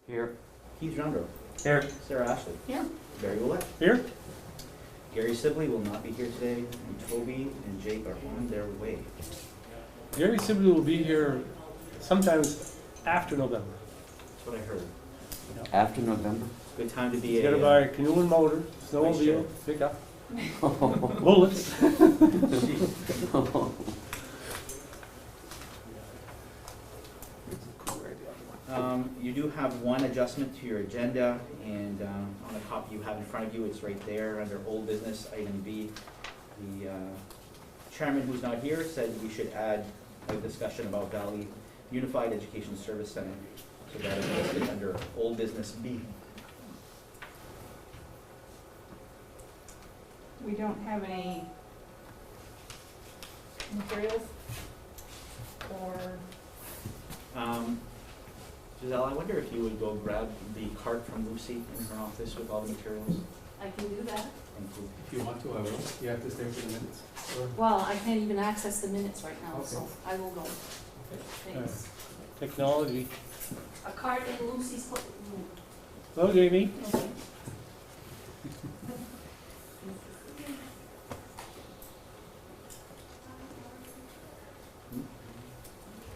Here. Keith Jundro. Here. Sarah Ashley. Here. Barry Willett. Here. Gary Sibley will not be here today, and Toby and Jake are on their way. Gary Sibley will be here sometimes after November. That's what I heard. After November? Good time to be He's a. got to buy a canoe and motor, snowmobile, pickup, bullets. You do have one adjustment to your agenda, and on the copy you have in front of you, it's right there under old business, item B. The chairman, who's not here, said we should add a discussion about Valley Unified Education Service Center. So that is listed under old business B. We don't have any materials or, Giselle, I wonder if you would go grab the cart from Lucy in her office with all the materials. I can do that. Thank you. If you want to, I will. You have to stay for the minutes. Or- Well, I can't even access the minutes right now, so Okay. I will go. Okay. Thanks. Technology. A card in Lucy's room. Hello, Jamie. Okay.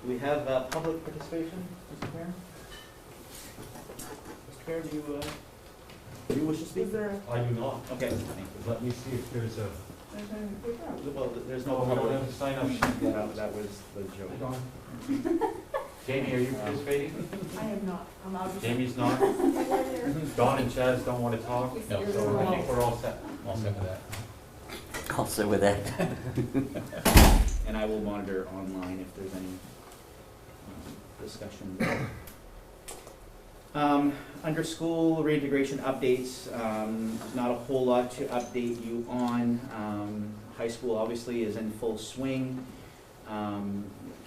Do we have public participation, Mr. Mayor? Mr. Mayor, do you wish to speak? is there, I do not. Okay, thank you. Let me see if there's a. there's any, Well, there's no Oh, we don't public. have a sign up sheet Yeah, yet. that was the I joke. don't. Jamie, are you participating? I have not, I'm out of. Jamie's not. Dawn and Chaz don't want to talk. No. So I think we're all set. All set with that. I'll sit with that. And I will monitor online if there's any discussion. Under school reintegration updates, not a whole lot to update you on. High school obviously is in full swing.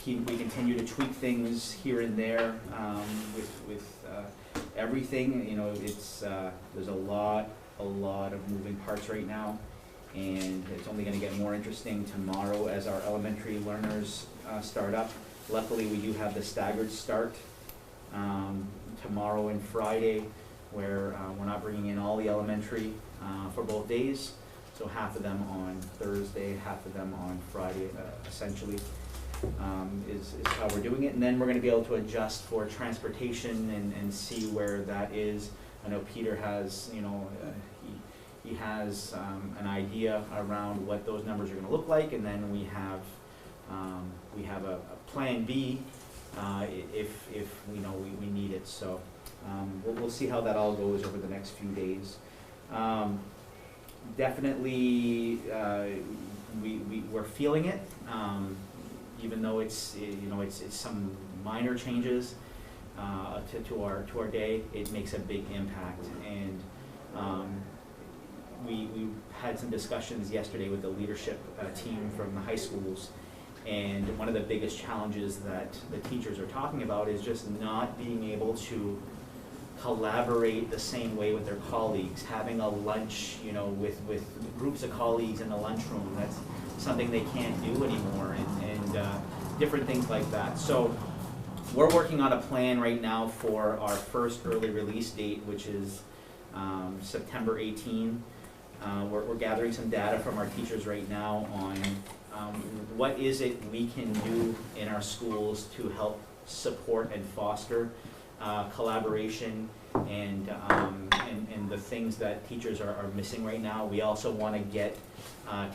We continue to tweak things here and there with everything. You know, it's there's a lot of moving parts right now, and it's only going to get more interesting tomorrow as our elementary learners start up. Luckily, we do have the staggered start tomorrow and Friday, where we're not bringing in all the elementary for both days. So half of them on Thursday, half of them on Friday, essentially, is how we're doing it. And then we're going to be able to adjust for transportation and see where that is. I know Peter has, you know, he has an idea around what those numbers are going to look like, and then we have a plan B if we know we need it. So we'll see how that all goes over the next few days. Definitely, we're feeling it, even though it's some minor changes to our day. It makes a big impact, and we had some discussions yesterday with the leadership team from the high schools, and one of the biggest challenges that the teachers are talking about is just not being able to collaborate the same way with their colleagues, having a lunch, you know, with groups of colleagues in the lunchroom. That's something they can't do anymore, and different things like that. So we're working on a plan right now for our first early release date, which is September 18. We're gathering some data from our teachers right now on what is it we can do in our schools to help support and foster collaboration and the things that teachers are missing right now. We also want to get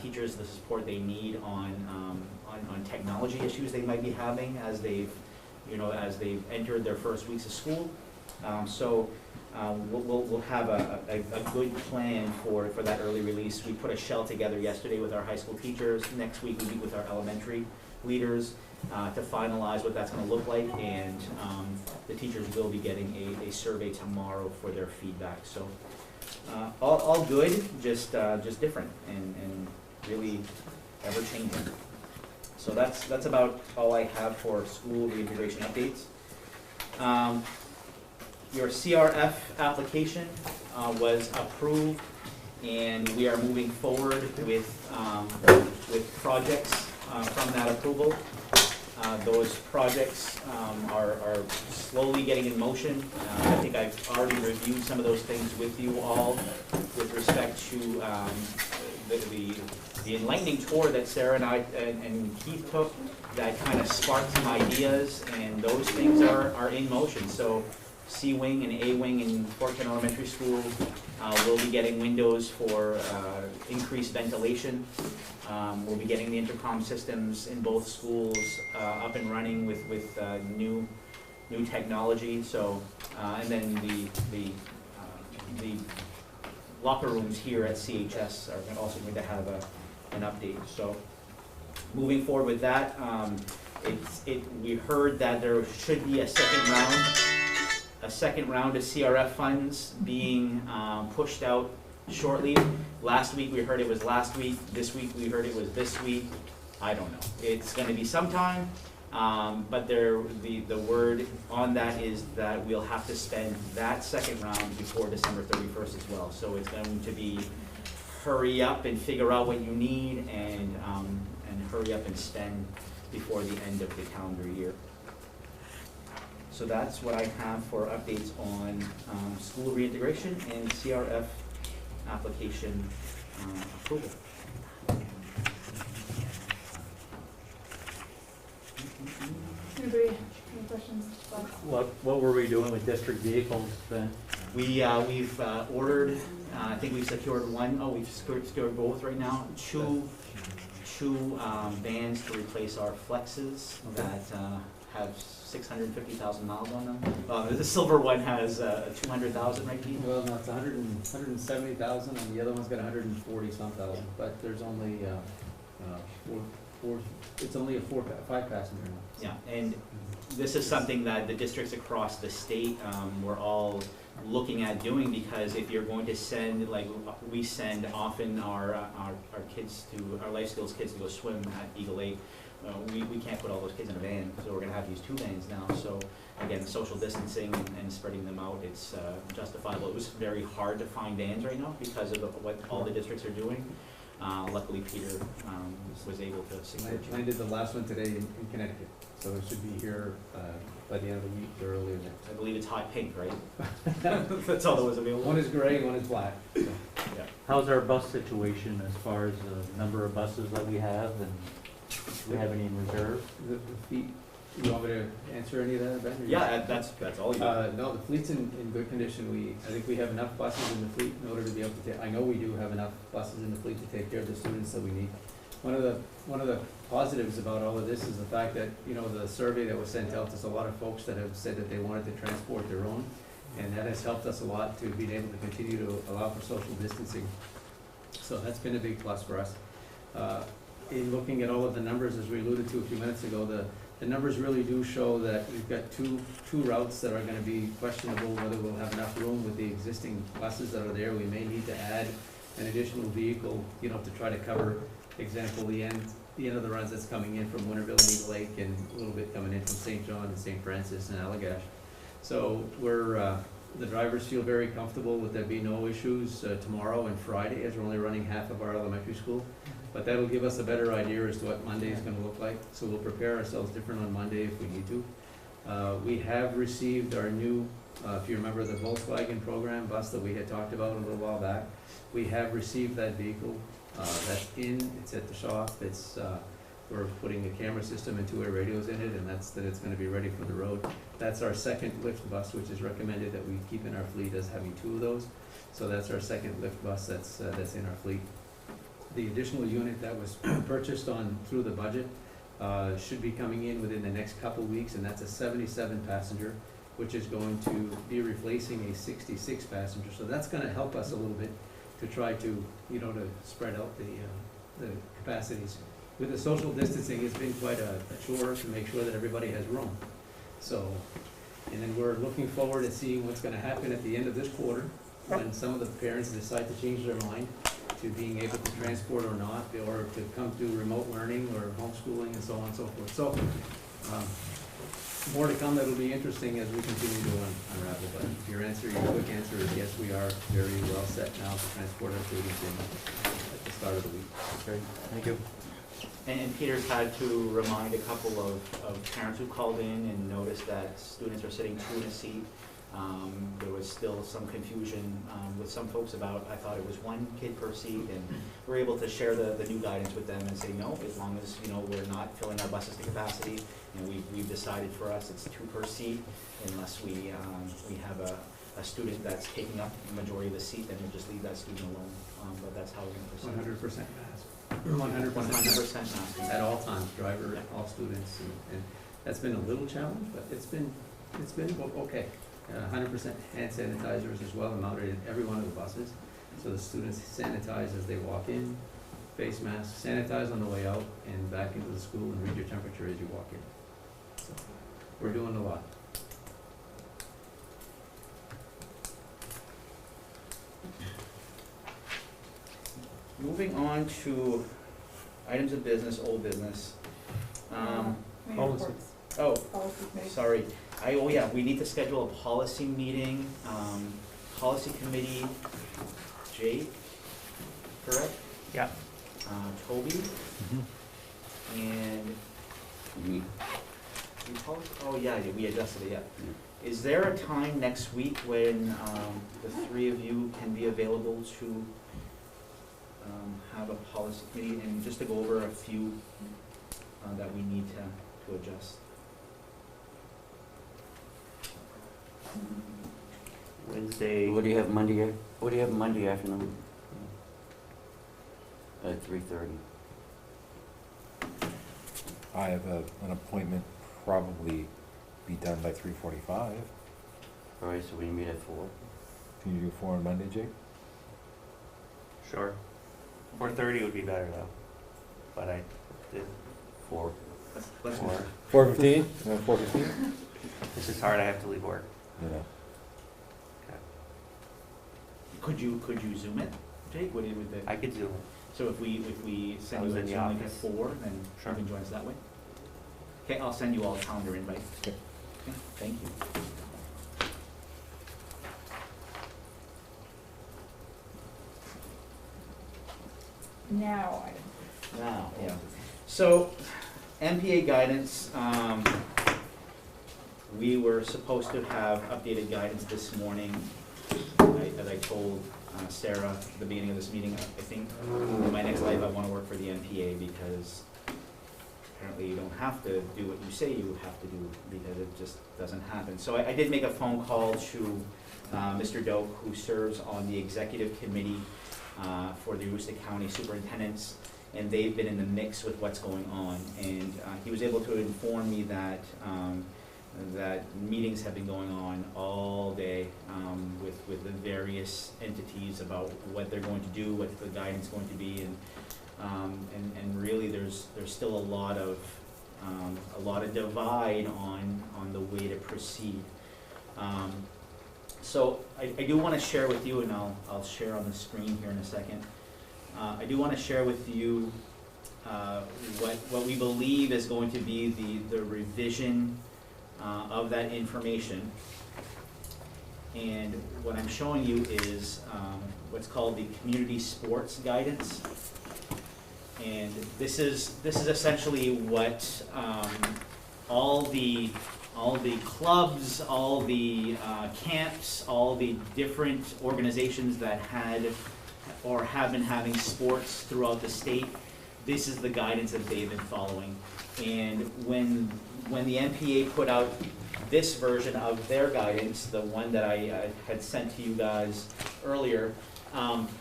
teachers the support they need on technology issues they might be having as they've entered their first weeks of school. We'll have a good plan for that early release. We put a shell together yesterday with our high school teachers. Next week we meet with our elementary leaders to finalize what that's going to look like, and the teachers will be getting a survey tomorrow for their feedback. So all good, just different and really ever changing. So that's about all I have for school reintegration updates. Your CRF application was approved, and we are moving forward with projects from that approval. Those projects are slowly getting in motion. I think I've already reviewed some of those things with you all with respect to the enlightening tour that Sarah and I and Keith took that kind of sparked some ideas, and those things are in motion. So C-Wing and A-Wing in Fort Kent Elementary School will be getting windows for increased ventilation. We'll be getting the intercom systems in both schools up and running with new technology. So and then the locker rooms here at CHS are also going to have an update. So moving forward with that, we heard that there should be a second round of CRF funds being pushed out shortly. Last week we heard it was last week. This week we heard it was this week. I don't know. It's going to be sometime, but the word on that is that we'll have to spend that second round before December 31st as well. So it's going to be hurry up and figure out what you need and hurry up and spend before the end of the calendar year. So that's what I have for updates on school reintegration and CRF application approval. Anybody, any questions? What were we doing with district vehicles then? We've ordered, I think we've secured one. Oh, we've secured both right now. Two vans to replace our Flexes that have 650,000 miles on them. The silver one has 200,000, right, Pete? Well, no, it's 170,000, and the other one's got 140-some thousand, but there's only it's only a 5 passenger now. Yeah, and this is something that the districts across the state were all looking at doing, because if you're going to send, like we send often our kids to, our life skills kids to go swim at Eagle Lake, we can't put all those kids in a van, so we're gonna have to use 2 vans now. So again, social distancing and spreading them out, it's justifiable. It was very hard to find vans right now because of what all the districts are doing. Luckily Peter was able to secure. I did the last one today in Connecticut, so it should be here by the end of the week or earlier next. I believe it's hot pink, right? That's all that was available. One is gray, one is black. So. Yeah. How's our bus situation as far as the number of buses that we have, and do we have any in reserve? The fleet, you want me to answer any of that, Ben? Yeah, that's all you do. No, the fleet's in good condition. I think we have enough buses in the fleet in order to be able to take, I know we do have enough buses in the fleet to take care of the students that we need. One of the positives about all of this is the fact that, you know, the survey that was sent out, there's a lot of folks that have said that they wanted to transport their own, and that has helped us a lot to be able to continue to allow for social distancing. So that's been a big plus for us. In looking at all of the numbers, as we alluded to a few minutes ago, the numbers really do show that we've got two routes that are gonna be questionable whether we'll have enough room with the existing buses that are there. We may need to add an additional vehicle, you know, to try to cover, example, the end of the runs that's coming in from Winterville and Eagle Lake, and a little bit coming in from St. John and St. Francis and Allagash. So the drivers feel very comfortable with there being no issues tomorrow and Friday, as we're only running half of our elementary school. But that'll give us a better idea as to what Monday is gonna look like. So we'll prepare ourselves different on Monday if we need to. We have received our new, if you remember the Volkswagen program bus that we had talked about a little while back, we have received that vehicle. That's it's at the shop. We're putting a camera system and 2-way radios in it, and it's gonna be ready for the road. That's our second lift bus, which is recommended that we keep in our fleet as having 2 of those. So that's our second lift bus that's in our fleet. The additional unit that was purchased through the budget should be coming in within the next couple weeks, and that's a 77 passenger, which is going to be replacing a 66 passenger. So that's gonna help us a little bit to try to, you know, to spread out the capacities. With the social distancing, it's been quite a chore to make sure that everybody has room. So, and then we're looking forward to seeing what's gonna happen at the end of this quarter, when some of the parents decide to change their mind to being able to transport or not, or to come to remote learning or homeschooling and so on and so forth. So, more to come that'll be interesting as we continue to unravel. But your quick answer is yes, we are very well set now to transport our students in at the start of the week. Great, thank you. And Peter's had to remind a couple of parents who called in and noticed that students are sitting two in a seat. There was still some confusion with some folks about, I thought it was one kid per seat, and we're able to share the new guidance with them and say, no, as long as, you know, we're not filling our buses to capacity, and we've decided for us it's two per seat, unless we have a student that's taking up the majority of the seat, then we'll just leave that student alone. But that's how we're gonna proceed. 100% mask. 100% 100% mask. at all times, driver, all students, and that's been a little challenge, but it's been okay. 100% hand sanitizers as well, mounted in every one of the buses, so the students sanitize as they walk in, face masks, sanitize on the way out, and back into the school, and read your temperature as you walk in. So, we're doing a lot. Moving on to items of business, old business. Committee Policy. reports. Oh, Policy committee. sorry. We need to schedule a policy meeting, policy committee, Jake, correct? Yeah. Toby, and Me. oh yeah, we adjusted it, yeah. Is there a time next week when, the three of you can be available to, have a policy committee and just to go over a few, that we need to adjust? Wednesday. What do you have Monday afternoon? At 3:30. I have an appointment, probably be done by 3:45. All right, so we meet at 4. Can you do 4 on Monday, Jake? Sure. 4:30 would be better though, but I did. 4. Let's 4. 4:15? 4:15? This is hard. I have to leave work. You know. Could you Zoom it, Jake? Would the, I could zoom. so if we send I was you a in the Zoom link at office. 4, then Sure. you can join us that way? Okay, I'll send you all a calendar invite. Okay. Okay, thank you. Now, Now, yeah. So, MPA guidance, we were supposed to have updated guidance this morning. As I told Sarah at the beginning of this meeting, I think in my next life I want to work for the MPA because apparently you don't have to do what you say you have to do because it just doesn't happen. So I did make a phone call to Mr. Doak, who serves on the executive committee for the Aroostook County Superintendents, and they've been in the mix with what's going on. And he was able to inform me that that meetings have been going on all day with the various entities about what they're going to do, what the guidance is going to be, and really there's still a lot of divide on the way to proceed. So I do want to share with you, and I'll share on the screen here in a second. I do want to share with you what we believe is going to be the revision of that information. And what I'm showing you is what's called the community sports guidance. And this is essentially what all the clubs, all the camps, all the different organizations that had or have been having sports throughout the state, this is the guidance that they've been following. And when the MPA put out this version of their guidance, the one that I had sent to you guys earlier,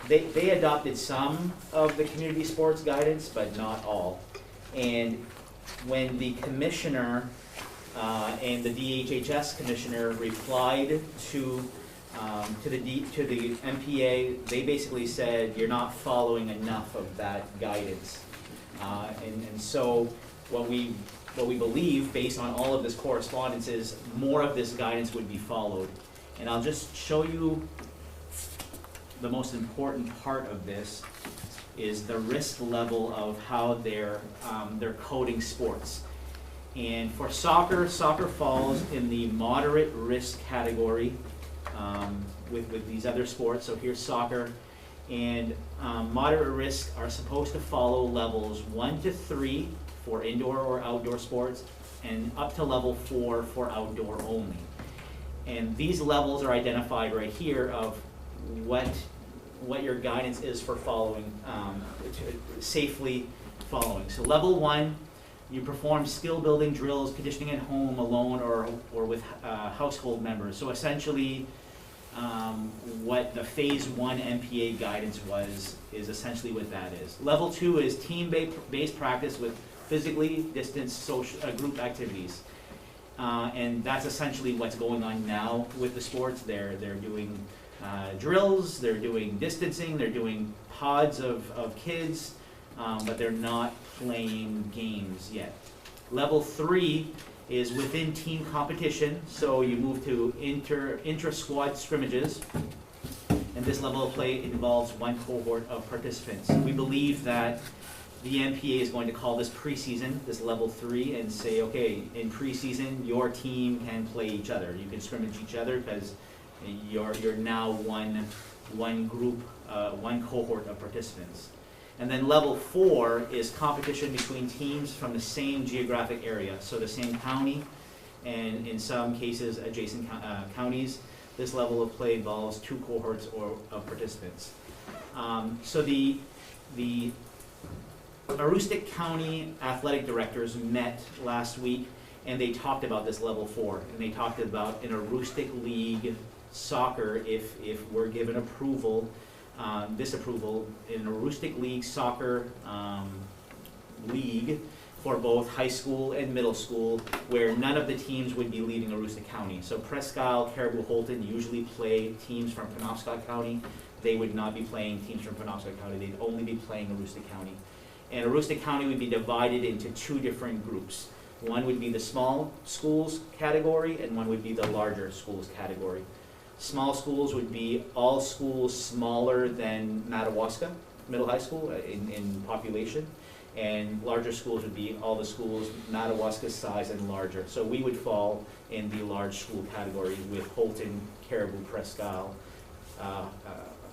they adopted some of the community sports guidance, but not all. And when the commissioner and the DHHS commissioner replied to the MPA, they basically said, you're not following enough of that guidance. And so what we believe, based on all of this correspondence, is more of this guidance would be followed. And I'll just show you the most important part of this is the risk level of how they're coding sports. And for soccer falls in the moderate risk category with these other sports. So here's soccer. And moderate risk are supposed to follow levels 1 to 3 for indoor or outdoor sports, and up to level 4 for outdoor only. And these levels are identified right here of what your guidance is for following, safely following. So level 1, you perform skill building drills, conditioning at home, alone, or with household members. So essentially, what the phase 1 MPA guidance was is essentially what that is. Level 2 is team-based practice with physically distanced social group activities. And that's essentially what's going on now with the sports. They're doing drills, they're doing distancing, they're doing pods of kids, but they're not playing games yet. Level 3 is within team competition, so you move to intra-squad scrimmages, and this level of play involves one cohort of participants. We believe that the MPA is going to call this preseason, this level 3, and say, okay, in preseason, your team can play each other. You can scrimmage each other because you're now one group, one cohort of participants. And then level 4 is competition between teams from the same geographic area, so the same county, and in some cases adjacent counties. This level of play involves 2 cohorts of participants. So the Aroostook County athletic directors met last week, and they talked about this level 4, and they talked about an Aroostook League soccer, if we're given approval, disapproval, in an Aroostook League soccer league for both high school and middle school, where none of the teams would be leaving Aroostook County. So Presque Isle, Caribou, Holton usually play teams from Penobscot County. They would not be playing teams from Penobscot County. They'd only be playing Aroostook County. And Aroostook County would be divided into 2 different groups. One would be the small schools category, and one would be the larger schools category. Small schools would be all schools smaller than Madawaska Middle High School in population, and larger schools would be all the schools Madawaska's size and larger. So we would fall in the large school category with Holton, Caribou, Presque Isle,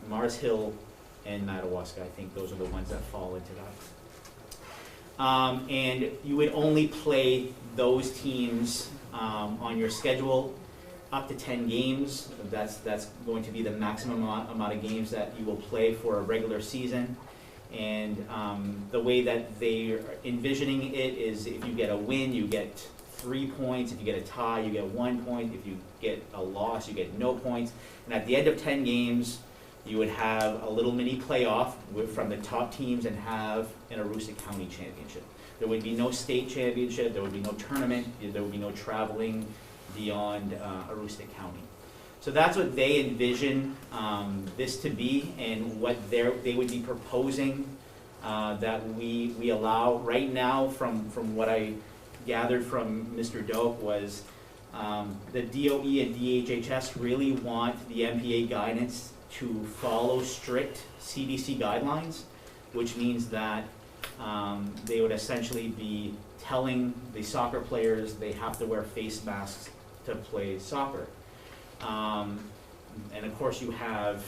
Mars Hill, and Madawaska. I think those are the ones that fall into that. And you would only play those teams on your schedule up to 10 games. That's going to be the maximum amount of games that you will play for a regular season. And the way that they're envisioning it is if you get a win, you get 3 points. If you get a tie, you get 1 point. If you get a loss, you get no points. And at the end of 10 games, you would have a little mini playoff from the top teams and have an Aroostook County championship. There would be no state championship, there would be no tournament, there would be no traveling beyond Aroostook County. So that's what they envision this to be, and what they would be proposing that we allow. Right now, from what I gathered from Mr. Doak, was the DOE and DHHS really want the MPA guidance to follow strict CDC guidelines, which means that they would essentially be telling the soccer players they have to wear face masks to play soccer. And of course you have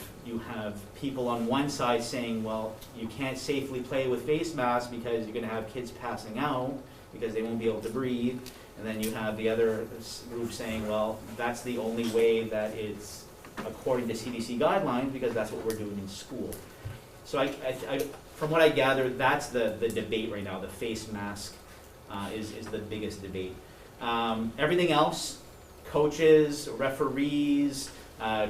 people on one side saying, well, you can't safely play with face masks because you're going to have kids passing out because they won't be able to breathe. And then you have the other group saying, well, that's the only way that it's according to CDC guidelines because that's what we're doing in school. So I from what I gather, that's the debate right now. The face mask is the biggest debate. Everything else, coaches, referees,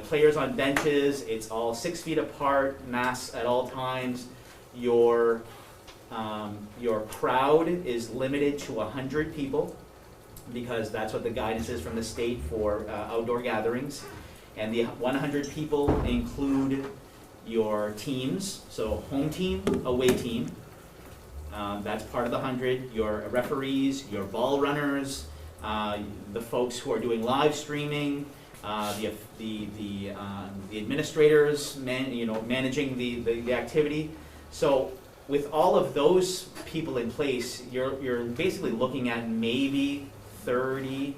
players on benches, it's all 6 feet apart, masks at all times. Your crowd is limited to 100 people because that's what the guidance is from the state for outdoor gatherings. And the 100 people include your teams, so home team, away team, that's part of the 100, your referees, your ball runners, the folks who are doing live streaming, the administrators, managing the activity. So with all of those people in place, you're basically looking at maybe 30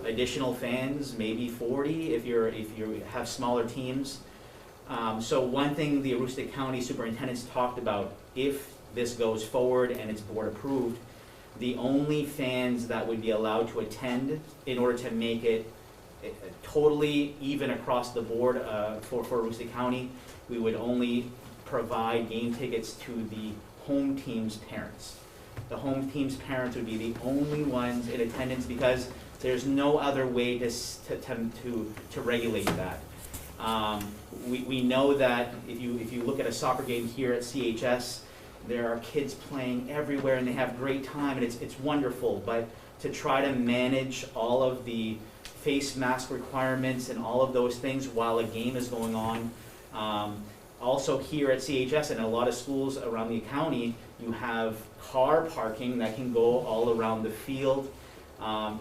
additional fans, maybe 40 if you have smaller teams. So one thing the Aroostook County Superintendent's talked about, if this goes forward and it's board approved, the only fans that would be allowed to attend in order to make it totally even across the board for Aroostook County, we would only provide game tickets to the home team's parents. The home team's parents would be the only ones in attendance because there's no other way to regulate that. We know that if you look at a soccer game here at CHS, there are kids playing everywhere and they have great time and it's wonderful, but to try to manage all of the face mask requirements and all of those things while a game is going on. Also here at CHS and a lot of schools around the county, you have car parking that can go all around the field.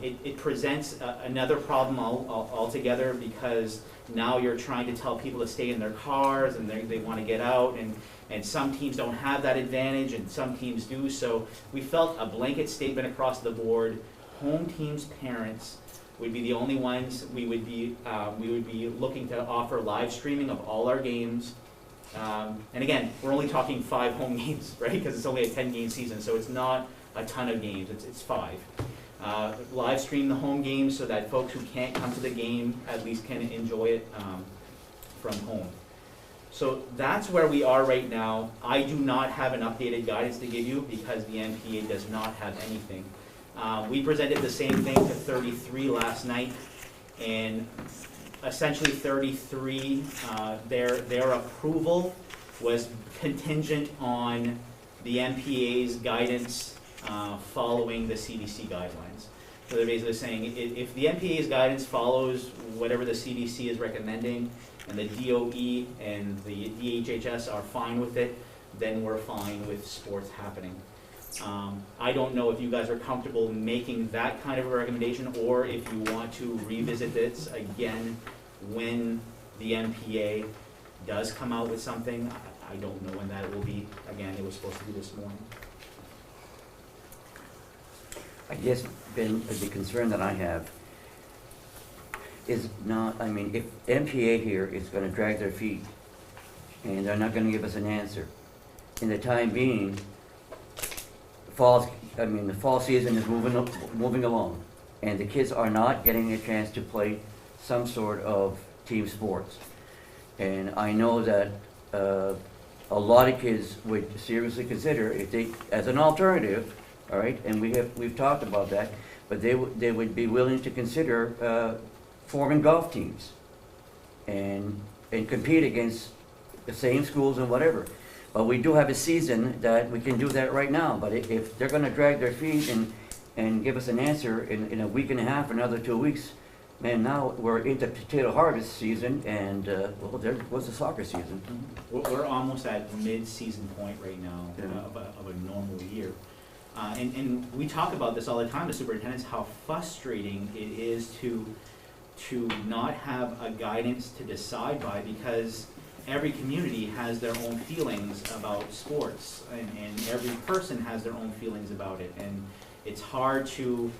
It presents another problem altogether because now you're trying to tell people to stay in their cars and they want to get out, and some teams don't have that advantage and some teams do. So we felt a blanket statement across the board, home teams' parents would be the only ones. We would be looking to offer live streaming of all our games. And again, we're only talking 5 home games, right? Because it's only a 10-game season, so it's not a ton of games, it's 5. Live stream the home games so that folks who can't come to the game at least can enjoy it from home. So that's where we are right now. I do not have an updated guidance to give you because the MPA does not have anything. We presented the same thing to 33 last night, and essentially 33, their approval was contingent on the MPA's guidance following the CDC guidelines. So they're basically saying if the MPA's guidance follows whatever the CDC is recommending and the DOE and the DHHS are fine with it, then we're fine with sports happening. I don't know if you guys are comfortable making that kind of a recommendation or if you want to revisit this again when the MPA does come out with something. I don't know when that will be. Again, it was supposed to be this morning. I guess, Ben, the concern that I have is not, I mean, if MPA here is gonna drag their feet and they're not gonna give us an answer, in the time being, the fall season is moving along, and the kids are not getting a chance to play some sort of team sports. And I know that a lot of kids would seriously consider if they, as an alternative, all right, and we've talked about that, but they would be willing to consider forming golf teams and compete against the same schools and whatever. But we do have a season that we can do that right now. But if they're going to drag their feet and give us an answer in a week and a half, another 2 weeks, man, now we're into potato harvest season, and well, there was the soccer season. We're almost at mid-season point right now of a normal year. And we talk about this all the time, the superintendents, how frustrating it is to not have a guidance to decide by, because every community has their own feelings about sports, and every person has their own feelings about it, and it's hard to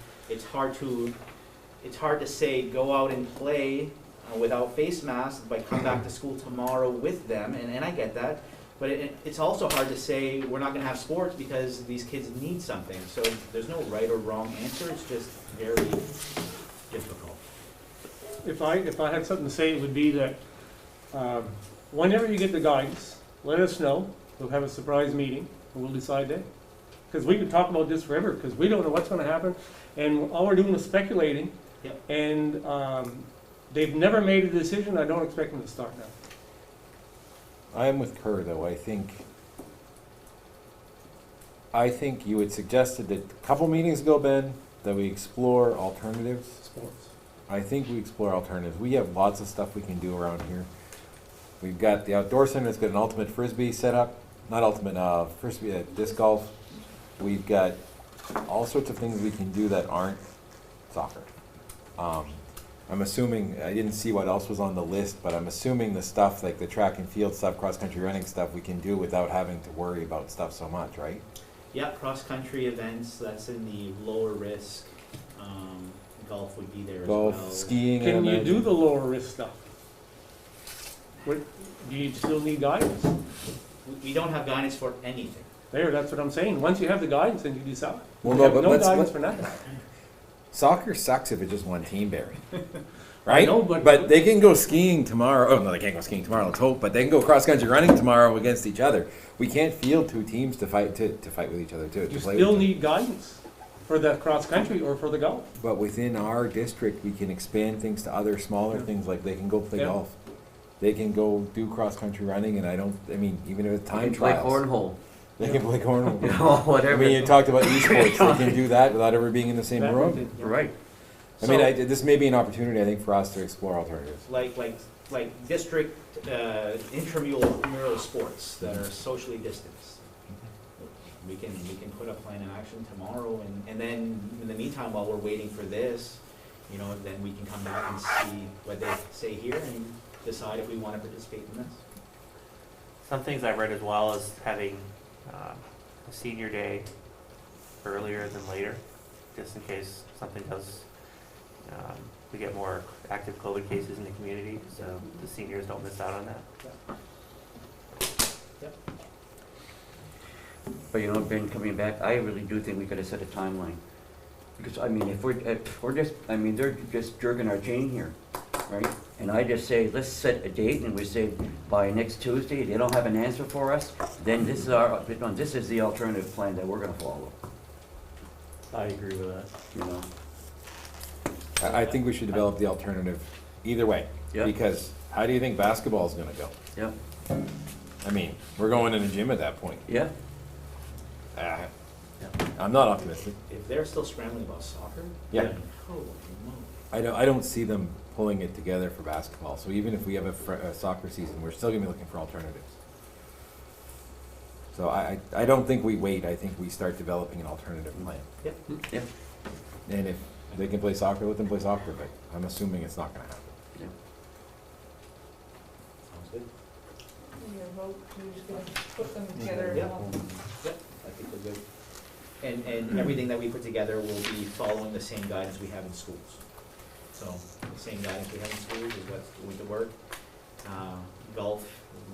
say go out and play without face masks, but come back to school tomorrow with them, and I get that, but it's also hard to say we're not going to have sports because these kids need something. So there's no right or wrong answer. It's just very difficult. If I had something to say, it would be that whenever you get the guidance, let us know. We'll have a surprise meeting, and we'll decide then. Because we could talk about this forever, because we don't know what's going to happen, and all we're doing is speculating. Yep. And they've never made a decision. I don't expect them to start now. I am with Kerr, though. I think you had suggested that a couple meetings ago, Ben, that we explore alternatives. Sports. I think we explore alternatives. We have lots of stuff we can do around here. We've got the outdoor center that's got an ultimate frisbee set up. Not ultimate, frisbee, disc golf. We've got all sorts of things we can do that aren't soccer. I'm assuming, I didn't see what else was on the list, but I'm assuming the stuff like the track and field stuff, cross-country running stuff, we can do without having to worry about stuff so much, right? Yeah, cross-country events, that's in the lower risk. Golf would be there as well. Golf, skiing, Can I you do imagine. the lower risk stuff? What, do you still need guidance? We don't have guidance for anything. There, that's what I'm saying. Once you have the guidance, then you decide. Well, You no, have but no let's- guidance let- for nothing. Soccer sucks if it's just one team, Barry. I Right? know, but- they can go skiing tomorrow. Oh, no, they can't go skiing tomorrow, let's hope, but they can go cross-country running tomorrow against each other. We can't field two teams to fight with each other, too. You still need guidance for the cross-country or for the golf. But within our district, we can expand things to other smaller Yeah. things, like they can go play Yeah. golf. They can go do cross-country running, and even if it's time And play trials. cornhole, They can play cornhole. you know, I whatever. mean, you talked about esports, they can do that without ever being in the same That room. we did, yeah. Right. I mean, this may be an opportunity, I think, for us to explore alternatives. Like district intramural sports that are socially distanced. We can put a plan in action tomorrow, and then in the meantime, while we're waiting for this, you know, then we can come back and see what they say here and decide if we want to participate in this. Some things I've read as well is having a senior day earlier than later, just in case something does, we get more active COVID cases in the community, so the seniors don't miss out on that. But you know, Ben, coming back, I really do think we gotta set a timeline. Because, I mean, if we're just, I mean, they're just jerking our chain here, right? And I just say, let's set a date, and we say, by next Tuesday, they don't have an answer for us, then this is the alternative plan that we're gonna follow, I agree with that. you know? I think we should develop the alternative either way. Yeah. Because how do you think basketball is gonna go? Yeah, I mean, we're going in the gym at that point. yeah, I'm not optimistic. If they're still scrambling about soccer, Yeah. holy moly. I don't see them pulling it together for basketball. So even if we have a soccer season, we're still gonna be looking for alternatives. So I don't think we wait. I think we start developing an alternative plan. yeah, And if they can play soccer, let them play soccer, but I'm assuming it's not gonna happen. yeah. Sounds good. Your vote, you're just gonna put them together. Yeah. Yep, I think we're good. And everything that we put together will be following the same guidance we have in schools. So the same guidance we have in schools is what's going to work. Golf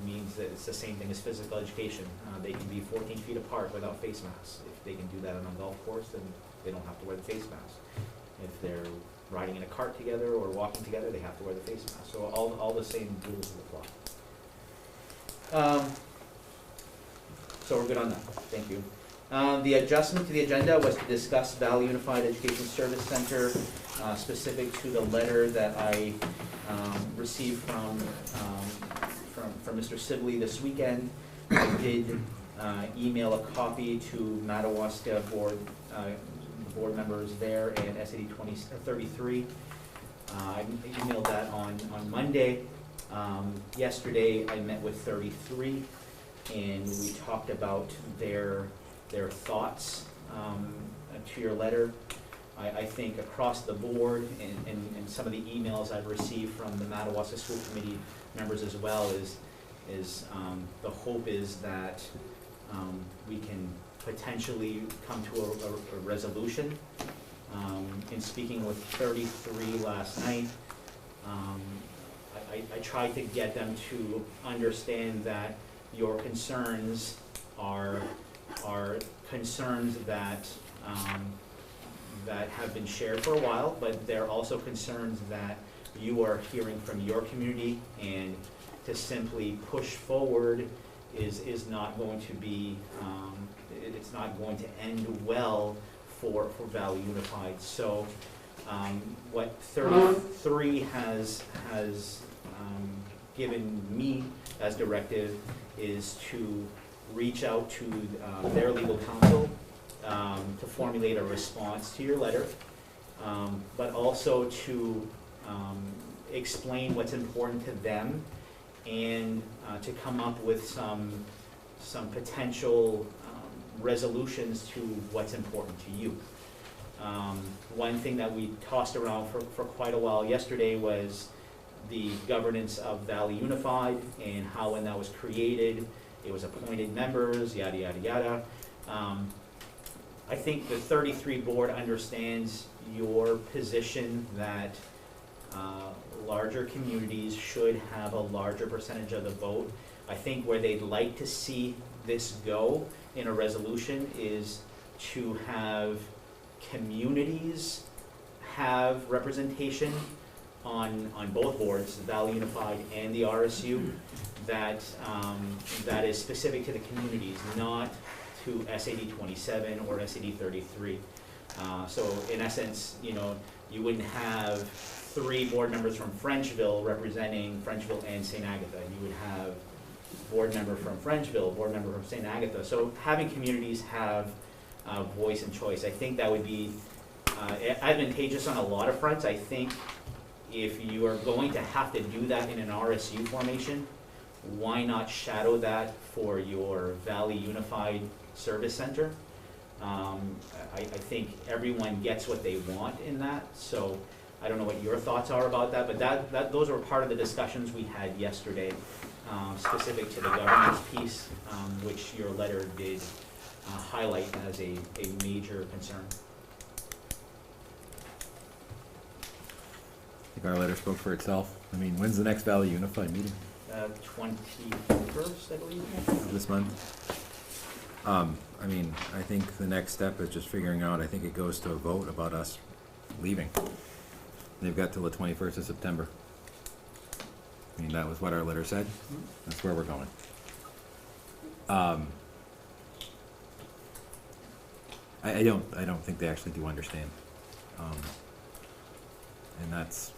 means that it's the same thing as physical education. They can be 14 feet apart without face masks. If they can do that on a golf course, then they don't have to wear the face mask. If they're riding in a cart together or walking together, they have to wear the face mask. So all the same rules will apply. So we're good on that. Thank you. The adjustment to the agenda was to discuss Valley Unified Education Service Center, specific to the letter that I received from Mr. Sibley this weekend. I did email a copy to Madawaska board members there and SAD 33. I emailed that on Monday. Yesterday, I met with 33, and we talked about their thoughts to your letter. I think across the board, and some of the emails I've received from the Madawaska School Committee members as well, is the hope is that we can potentially come to a resolution. In speaking with 33 last night, I tried to get them to understand that your concerns are concerns that that have been shared for a while, but they're also concerns that you are hearing from your community, and to simply push forward is not going to be, it's not going to end well for Valley Unified. So what 33 has given me as directive is to reach out to their legal counsel to formulate a response to your letter, but also to explain what's important to them, and to come up with some potential resolutions to what's important to you. One thing that we tossed around for quite a while yesterday was the governance of Valley Unified, and how when that was created, it was appointed members, yada, yada, yada. I think the 33 board understands your position that larger communities should have a larger percentage of the vote. I think where they'd like to see this go in a resolution is to have communities have representation on both boards, the Valley Unified and the RSU, that is specific to the communities, not to SAD 27 or SAD 33. So in essence, you know, you wouldn't have 3 board members from Frenchville representing Frenchville and St. Agatha. You would have board member from Frenchville, board member from St. Agatha. So having communities have voice and choice, I think that would be advantageous on a lot of fronts. I think if you are going to have to do that in an RSU formation, why not shadow that for your Valley Unified Service Center? I think everyone gets what they want in that, so I don't know what your thoughts are about that, but those were part of the discussions we had yesterday, specific to the governance piece, which your letter did highlight as a major concern. I think our letter spoke for itself. I mean, when's the next Valley Unified meeting? 21st, I believe. Of this month? I mean, I think the next step is just figuring out, I think it goes to a vote about us leaving. They've got till the 21st of September. I mean, that was what our letter said. That's where we're going. I don't think they actually do understand. And that's,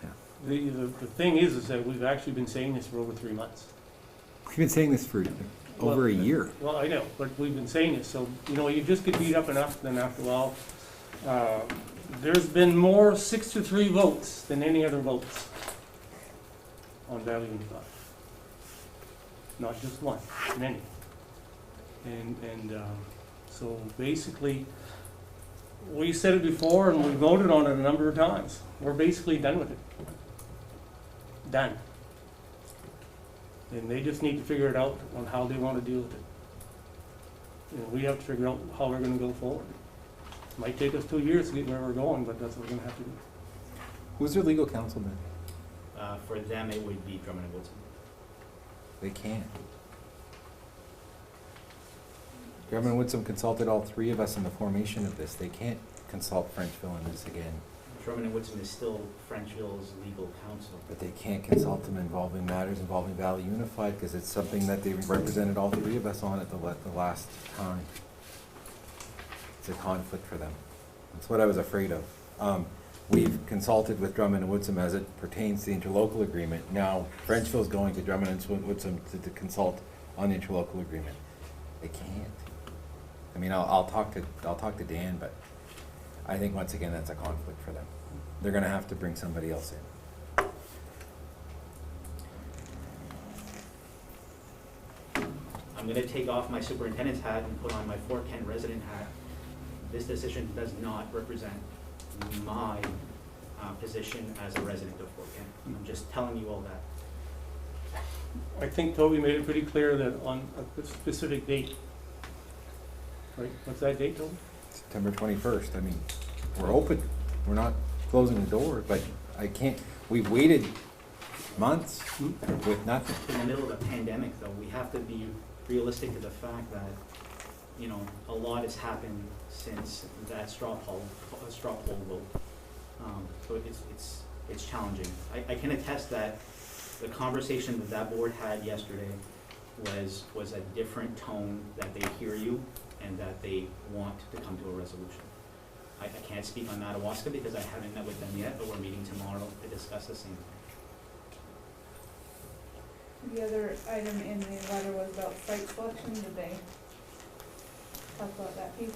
yeah. The thing is that we've actually been saying this for over 3 months. We've been saying this for over a year. Well, I know, but we've been saying this, so, you know, you just get beat up enough, then after a while, there's been more 6-3 votes than any other votes on Valley Unified. Not just one, many. And so basically, we said it before and we voted on it a number of times. We're basically done with it. Done. And they just need to figure it out on how they want to deal with it. You know, we have to figure out how we're gonna go forward. Might take us 2 years to get where we're going, but that's what we're gonna have to do. Who's their legal counsel then? For them, it would be Drummond and Woodson. They can't. Drummond and Woodson consulted all 3 of us in the formation of this. They can't consult Frenchville on this again. Drummond and Woodson is still Frenchville's legal counsel. But they can't consult them involving matters involving Valley Unified because it's something that they represented all 3 of us on at the last time. It's a conflict for them. That's what I was afraid of. We've consulted with Drummond and Woodson as it pertains to the interlocal agreement. Now Frenchville's going to Drummond and Woodson to consult on the interlocal agreement. They can't. I mean, I'll talk to Dan, but I think once again that's a conflict for them. They're going to have to bring somebody else in. I'm going to take off my superintendent's hat and put on my Fort Kent resident hat. This decision does not represent my position as a resident of Fort Kent. I'm just telling you all that. I think Toby made it pretty clear that on a specific date. Right, what's that date, Toby? September 21st. I mean, we're open. We're not closing the door, but I can't, we've waited months with nothing. In the middle of a pandemic, though, we have to be realistic to the fact that, you know, a lot has happened since that straw poll vote. So it's challenging. I can attest that the conversation that board had yesterday was a different tone, that they hear you and that they want to come to a resolution. I can't speak on Madawaska because I haven't met with them yet, but we're meeting tomorrow to discuss the same thing. The other item in the letter was about site selection. Did they talk about that piece?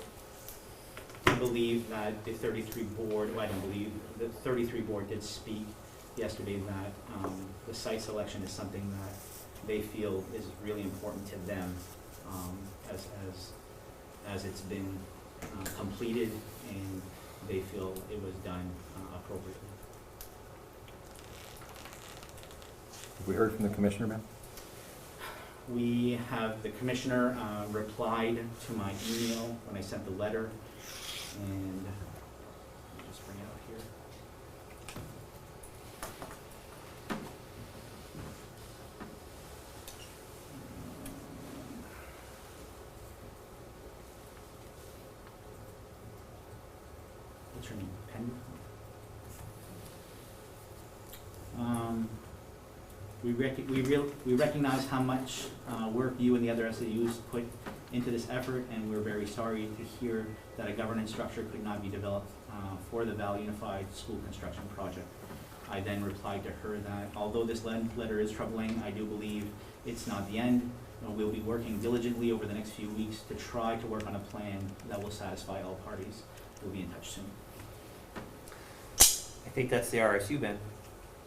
I believe that the 33 board, well, I don't believe, the 33 board did speak yesterday that the site selection is something that they feel is really important to them as it's been completed, and they feel it was done appropriately. Have we heard from the commissioner, ma'am? We have, the commissioner replied to my email when I sent the letter, and let me just bring it out here. what's her name, Penny? We recognize how much work you and the other SAUs put into this effort, and we're very sorry to hear that a governance structure could not be developed for the Valley Unified School Construction Project. I then replied to her that although this letter is troubling, I do believe it's not the end. We'll be working diligently over the next few weeks to try to work on a plan that will satisfy all parties. We'll be in touch soon. I think that's the RSU, Ben.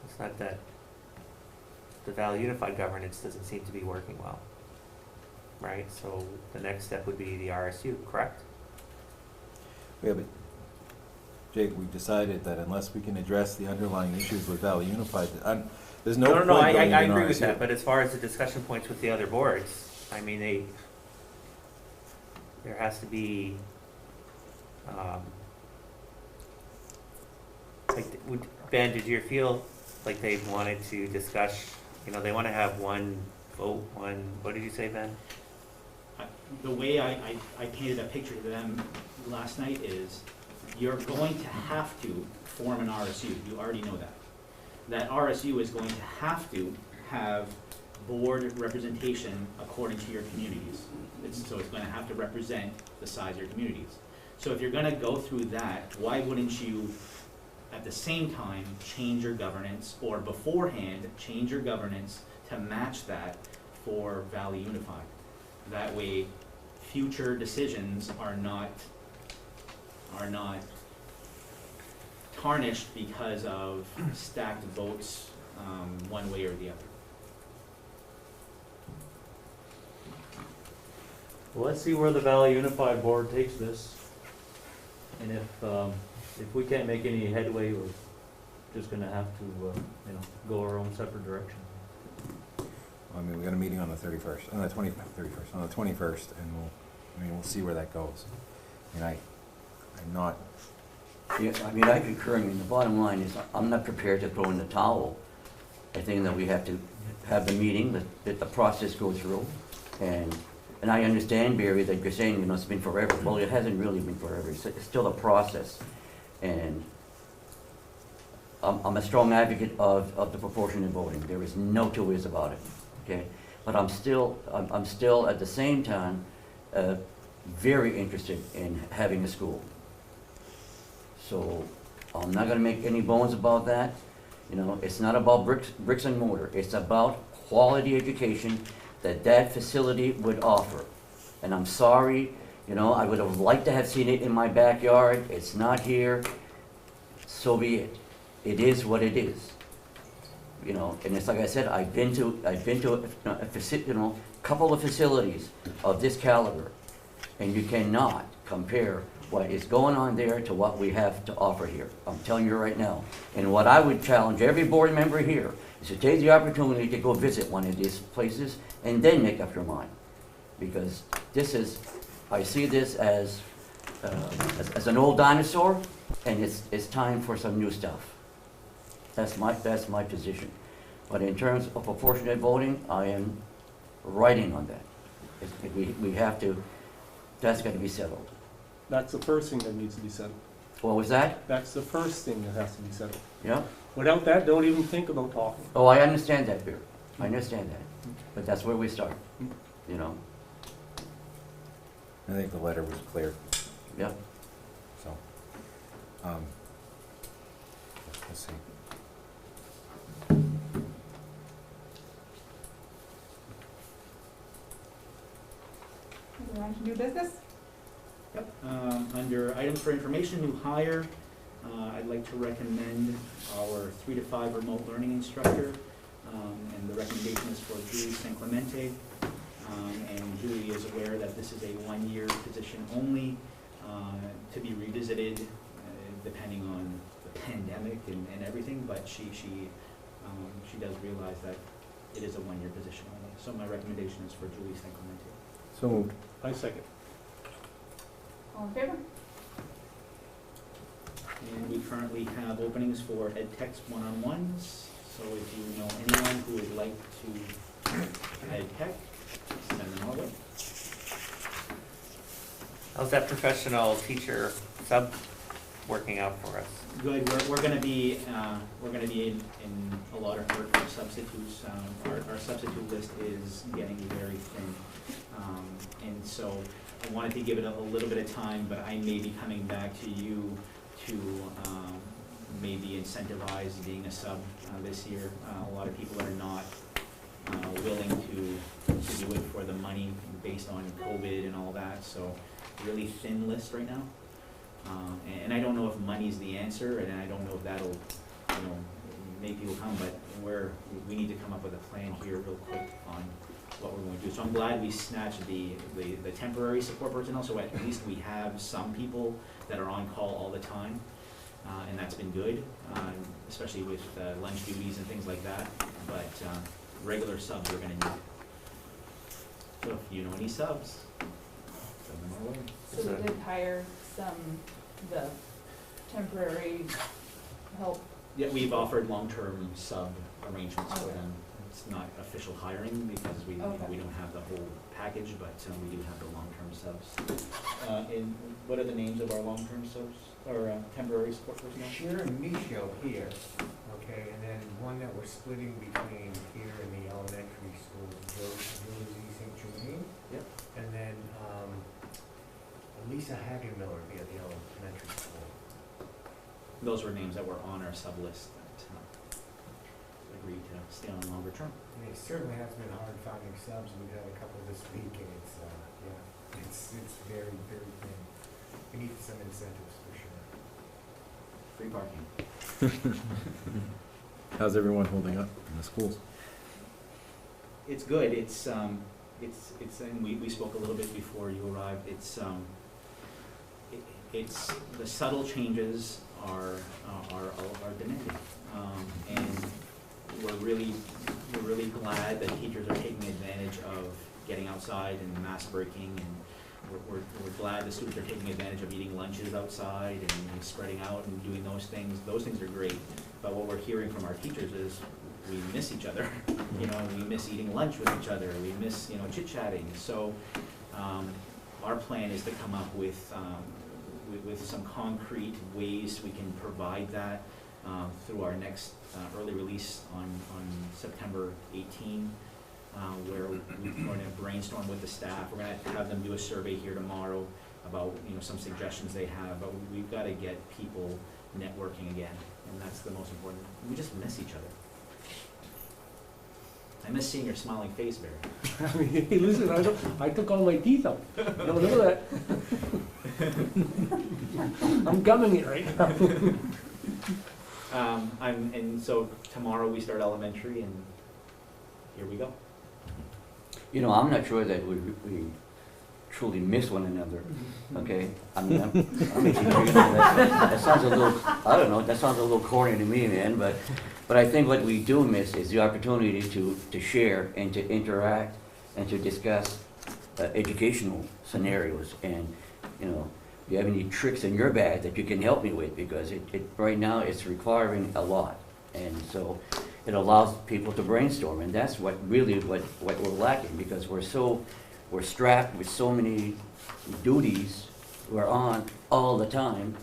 It's not that the Valley Unified Governance doesn't seem to be working well, right? So the next step would be the RSU, correct? Yeah, but Jake, we've decided that unless we can address the underlying issues with Valley Unified, there's no point I going in agree with RSU. that, but as far as the discussion points with the other boards, I mean, there has to be, Ben, did you feel like they wanted to discuss, they want to have one vote, what did you say, Ben? The way I painted a picture to them last night is you're going to have to form an RSU. You already know that. That RSU is going to have board representation according to your communities. So it's going to have to represent the size of your communities. So if you're going to go through that, why wouldn't you at the same time change your governance, or beforehand change your governance to match that for Valley Unified? That way future decisions are not tarnished because of stacked votes one way or the other. Well, let's see where the Valley Unified Board takes this. And if we can't make any headway, we're just gonna have to, go our own separate direction. I mean, we got a meeting on the 31st, on the 31st, on the 21st, and we'll see where that goes. And I'm not. Yeah, I mean, I concur. I mean, the bottom line is, I'm not prepared to throw in the towel. I think that we have to have the meeting, let the process go through. And I understand, Barry, that you're saying, it's been forever. Well, it hasn't really been forever. It's still a process. And I'm a strong advocate of the proportionate voting. There is no two ways about it, okay? But I'm still at the same time, very interested in having a school. So I'm not gonna make any bones about that. It's not about bricks and mortar. It's about quality education that facility would offer. And I'm sorry, I would have liked to have seen it in my backyard. It's not here. So be it. It is what it is. And it's like I said, I've been to a couple of facilities of this caliber, and you cannot compare what is going on there to what we have to offer here. I'm telling you right now. And what I would challenge every board member here is to take the opportunity to go visit one of these places and then make up your mind. Because I see this as an old dinosaur, and it's time for some new stuff. That's my position. But in terms of proportionate voting, I am writing on that. We have to, that's got to be settled. That's the first thing that needs to be settled. What was that? That's the first thing that has to be settled. Yeah? Without that, don't even think about talking. Oh, I understand that, Beer. I understand that. But that's where we start, I think the letter was clear, Yeah. so. Let's see. Moving on to new business? Yep. Under items for information, new hire, I'd like to recommend our 3 to 5 remote learning instructor. And the recommendation is for Julie San Clemente. And Julie is aware that this is a 1-year position only, to be revisited depending on the pandemic and everything, but she does realize that it is a 1-year position only. So my recommendation is for Julie San Clemente. So moved. I second. All in favor? And we currently have openings for ed techs one-on-ones. So if you know anyone who would like to ed tech, send them our way. How's that professional teacher sub working out for us? Good, we're gonna be in a lot of work for substitutes. Our substitute list is getting very thin. And so I wanted to give it a little bit of time, but I may be coming back to you to maybe incentivize being a sub this year. A lot of people are not willing to do it for the money based on COVID and all that, so really thin list right now. And I don't know if money's the answer, and I don't know if that'll, make people come, but we need to come up with a plan here real quick on what we're going to do. So I'm glad we snatched the temporary support personnel, so at least we have some people that are on call all the time, and that's been good, especially with lunch duties and things like that, but regular subs we're gonna need. So if you know any subs, send them our way. So we did hire the temporary help. Yeah, we've offered long-term sub arrangements for Okay. them. It's not official hiring because we Okay. we don't have the whole package, but we do have the long-term subs. And what are the names of our long-term subs, or temporary support personnel? Sheer and Michelle here, okay, and then one that we're splitting between here and the elementary school, Josie St. Germain. Yep. And then, Lisa Hagenmiller via the elementary school. Those were names that were on our sub list that agreed to stay on longer term. I mean, it certainly has been hard finding subs, we've had a couple this week, and it's very, very thin. We need some incentives for sure. Free parking. How's everyone holding up in the schools? It's good, it's, and we spoke a little bit before you arrived, it's the subtle changes are demanding. And we're really glad that teachers are taking advantage of getting outside and mask breaking, and we're glad the students are taking advantage of eating lunches outside and spreading out and doing those things. Those things are great, but what we're hearing from our teachers is we miss each other. We miss eating lunch with each other, we miss, chit-chatting. So our plan is to come up with some concrete ways we can provide that through our next early release on September 18, where we're going to brainstorm with the staff. We're going to have them do a survey here tomorrow about some suggestions they have, but we've got to get people networking again, and that's the most important. We just miss each other. I miss seeing your smiling face, Barry. I mean, hey, listen, I took all my teeth out. No, look at that. I'm gumming it right now. And so tomorrow we start elementary, and here we go. I'm not sure that we truly miss one another, okay? I mean, I'm that sounds a little, I don't know, that sounds a little corny to me, man, but I think what we do miss is the opportunity to share and to interact and to discuss educational scenarios. And, if you have any tricks in your bag that you can help me with, because right now it's requiring a lot. And so it allows people to brainstorm, and that's what we're lacking, because we're strapped with so many duties we're on all the time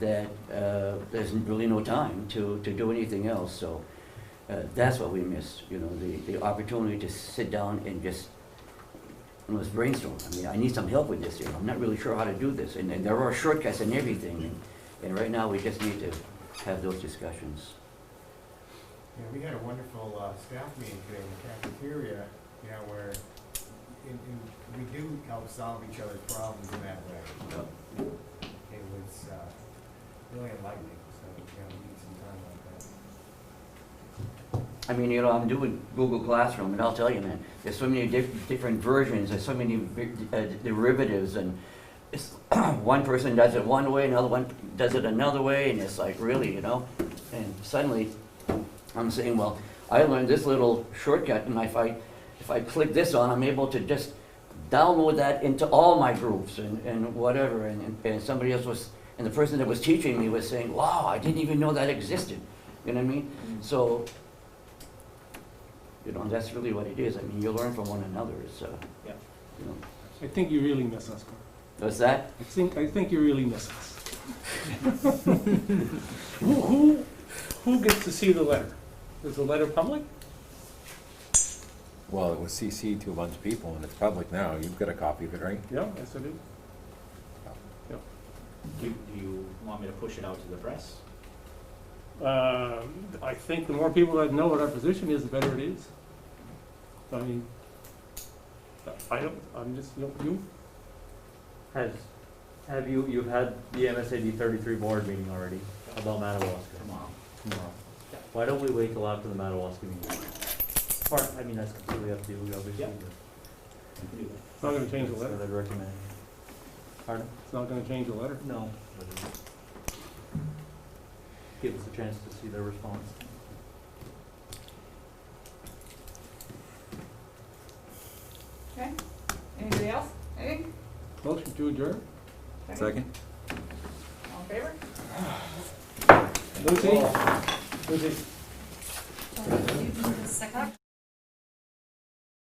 that there's really no time to do anything else. So that's what we missed, the opportunity to sit down and just let's brainstorm. I mean, I need some help with this here. I'm not really sure how to do this, and there are shortcuts and everything, and right now we just need to have those discussions. Yeah, we had a wonderful staff meeting today in the cafeteria, where we do help solve each other's problems in that way. It was really enlightening, so we need some time like that. I mean, I'm doing Google Classroom, and I'll tell you, man, there's so many different versions, there's so many derivatives, and it's one person does it one way, another one does it another way, and it's like, really, and suddenly I'm saying, well, I learned this little shortcut, and if I click this on, I'm able to just download that into all my groups and whatever, and somebody else was, and the person that was teaching me was saying, wow, I didn't even know that existed. You know what I mean? So, that's really what it is. I mean, you learn from one another. So, Yeah. I think you really miss us, Carl. What's that? I think you really miss us. Who gets to see the letter? Is the letter public? Well, it was CC to a bunch of people, and it's public now. You've got a copy of it, right? Yeah, yes, I do. Do you want me to push it out to the press? I think the more people that know what our position is, the better it is. I mean, I'm just, you, Have you've had the MSAD 33 board meeting already about Madawaska? Tomorrow. Why don't we wait till after the Madawaska meeting? Or, I mean, that's completely up to you, obviously. Yeah. but I can do that. it's not gonna change the that's letter. what I'd recommend. Pardon? It's not gonna change the letter. No. but Give us a chance to see their response. Okay, anybody else? Anything? Motion to adjourn? Second? All in favor? Lucy? Lucy? So, you do the second.